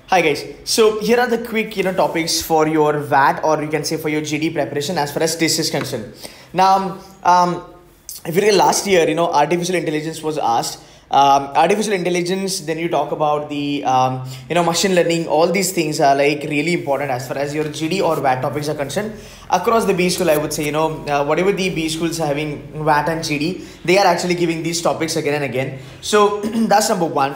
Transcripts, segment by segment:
Hi guys. So here are the quick topics for your VAT, or you can say for your GD preparation as far as TISS is concerned. Now, if you look at last year, artificial intelligence was asked. Artificial intelligence. Then you talk about the machine learning. All these things are like really important as far as your GD or VAT topics are concerned. Across the B school, I would say whatever the B schools are having VAT and GD, they are actually giving these topics again and again. So that's number one.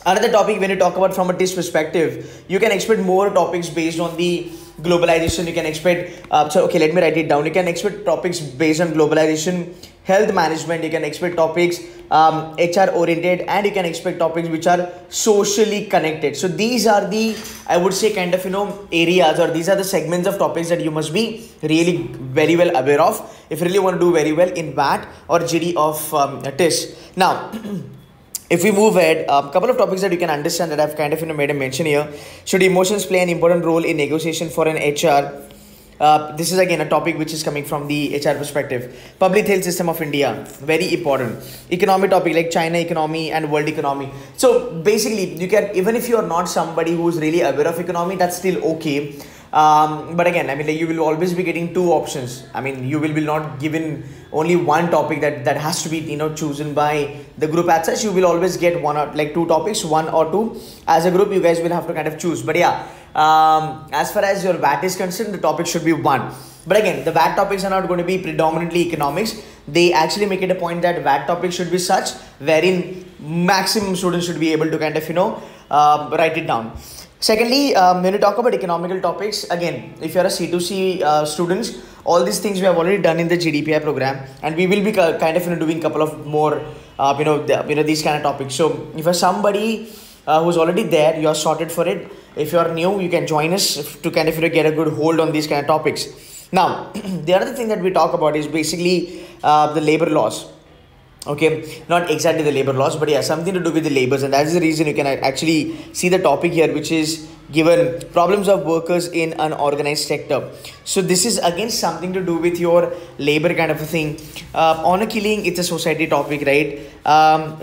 Another topic, when you talk about from a TISS perspective, you can expect more topics based on the globalization. You can expect, let me write it down. You can expect topics based on globalization, health management. You can expect topics HR oriented, and you can expect topics which are socially connected. So these are the, I would say, kind of areas, or these are the segments of topics that you must be really very well aware of if you really want to do very well in VAT or GD of TISS. Now. If we move ahead, a couple of topics that you can understand that I've kind of made a mention here. Should emotions play an important role in negotiation for an HR? This is again a topic which is coming from the HR perspective. Public health system of India, very important. Economy topic like China economy and world economy. So basically, you can, even if you are not somebody who is really aware of economy, that's still okay. But again, you will always be getting two options. You will be not given only one topic that has to be chosen by the group as such. You will always get one or like two topics, one or two as a group. You guys will have to kind of choose. But yeah, as far as your VAT is concerned, the topic should be one. But again, the VAT topics are not going to be predominantly economics. They actually make it a point that VAT topics should be such wherein maximum students should be able to kind of write it down. Secondly, when you talk about economical topics, again, if you're a C2C students, all these things we have already done in the GDPI program, and we will be kind of doing a couple of more, these kind of topics. So if you're somebody who's already there, you're sorted for it. If you're new, you can join us to kind of get a good hold on these kind of topics. Now, the other thing that we talk about is basically the labor laws. Okay, not exactly the labor laws, but yeah, something to do with the labors, and that is the reason you can actually see the topic here, which is given problems of workers in unorganized sector. So this is again something to do with your labor kind of a thing. Honor killing, it's a society topic, right?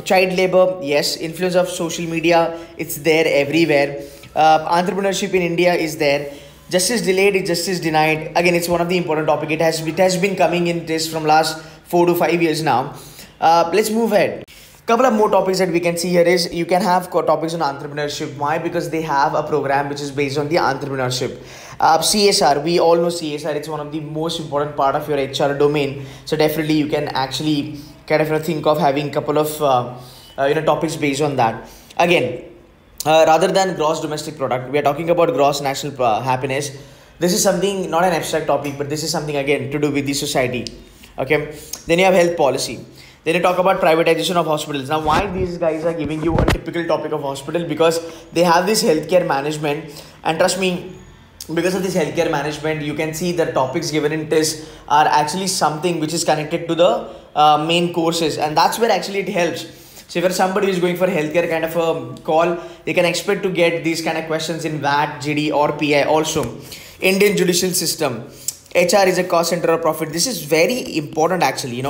Child labor, yes. Influence of social media, it's there everywhere. Entrepreneurship in India is there. Justice delayed is justice denied. Again, it's one of the important topic. It has been coming in this from last 4 to 5 years now. Let's move ahead. Couple of more topics that we can see here is you can have topics on entrepreneurship. Why? Because they have a program which is based on the entrepreneurship. CSR, we all know CSR. It's one of the most important part of your HR domain. So definitely you can actually kind of think of having a couple of topics based on that. Again, rather than gross domestic product, we are talking about gross national happiness. This is something, not an abstract topic, but this is something again to do with the society. Okay. Then you have health policy. Then you talk about privatization of hospitals. Now, why these guys are giving you a typical topic of hospital? Because they have this healthcare management, and trust me, because of this healthcare management, you can see the topics given in TISS are actually something which is connected to the main courses, and that's where actually it helps. So if you're somebody who's going for healthcare kind of a call, they can expect to get these kind of questions in VAT, GD or PI also. Indian judicial system. HR is a cost center of profit. This is very important actually,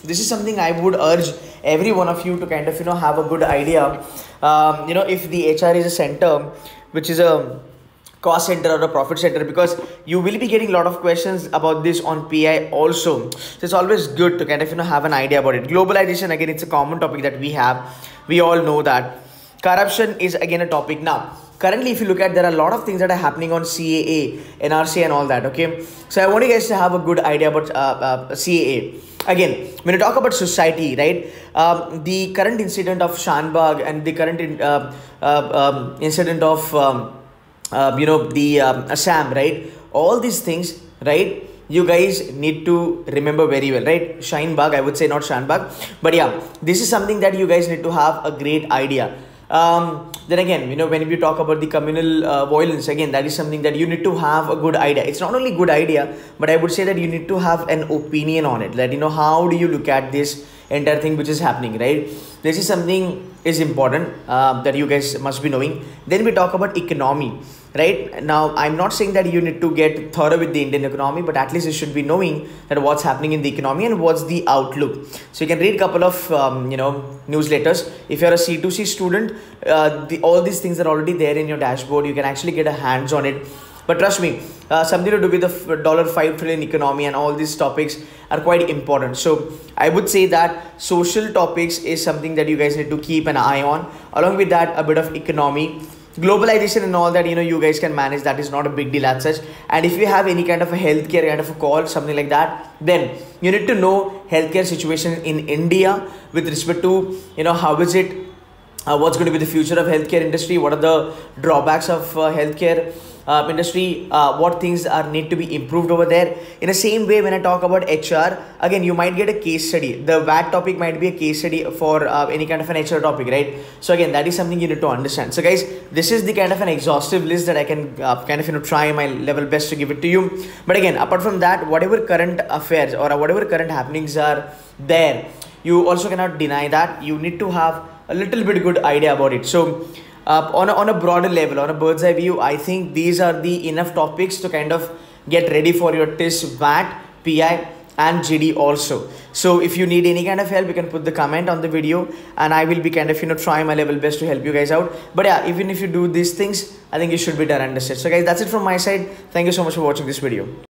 this is something I would urge every one of you to kind of, have a good idea. If the HR is a center, which is a cost center or a profit center, because you will be getting a lot of questions about this on PI also. So it's always good to kind of, have an idea about it. Globalization, again, it's a common topic that we have. We all know that. Corruption is again a topic. Now, currently, if you look at, there are a lot of things that are happening on CAA, NRC and all that, okay? So I want you guys to have a good idea about CAA. Again, when you talk about society, right, the current incident of Shanbag and the current incident of, Assam, right? All these things, right? You guys need to remember very well, right? Shinebag, I would say, not Shanbag. But yeah, this is something that you guys need to have a great idea. Then again, when we talk about the communal violence, again, that is something that you need to have a good idea. It's not only good idea, but I would say that you need to have an opinion on it. That, how do you look at this entire thing which is happening, right? This is something is important that you guys must be knowing. Then we talk about economy. Right now, I'm not saying that you need to get thorough with the Indian economy, but at least you should be knowing that what's happening in the economy and what's the outlook. So you can read a couple of newsletters. If you're a C2C student, all these things are already there in your dashboard. You can actually get a hands on it. But trust me, something to do with the $5 trillion economy and all these topics are quite important. So I would say that social topics is something that you guys need to keep an eye on. Along with that, a bit of economy, globalization and all that, you guys can manage. That is not a big deal as such. And if you have any kind of a healthcare kind of a call, something like that, then you need to know healthcare situation in India with respect to how is it, what's going to be the future of healthcare industry, what are the drawbacks of healthcare industry, what things are need to be improved over there. In the same way, when I talk about HR, again, you might get a case study. The VAT topic might be a case study for any kind of an HR topic, right? So again, that is something you need to understand. So guys, this is the kind of an exhaustive list that I can kind of try my level best to give it to you. But again, apart from that, whatever current affairs or whatever current happenings are there, you also cannot deny that you need to have a little bit good idea about it. So on a broader level, on a bird's eye view, I think these are the enough topics to kind of get ready for your TISS, VAT, PI and GD also. So if you need any kind of help, you can put the comment on the video and I will be kind of trying my level best to help you guys out. But yeah, even if you do these things, I think you should be done and understood. So guys, that's it from my side. Thank you so much for watching this video.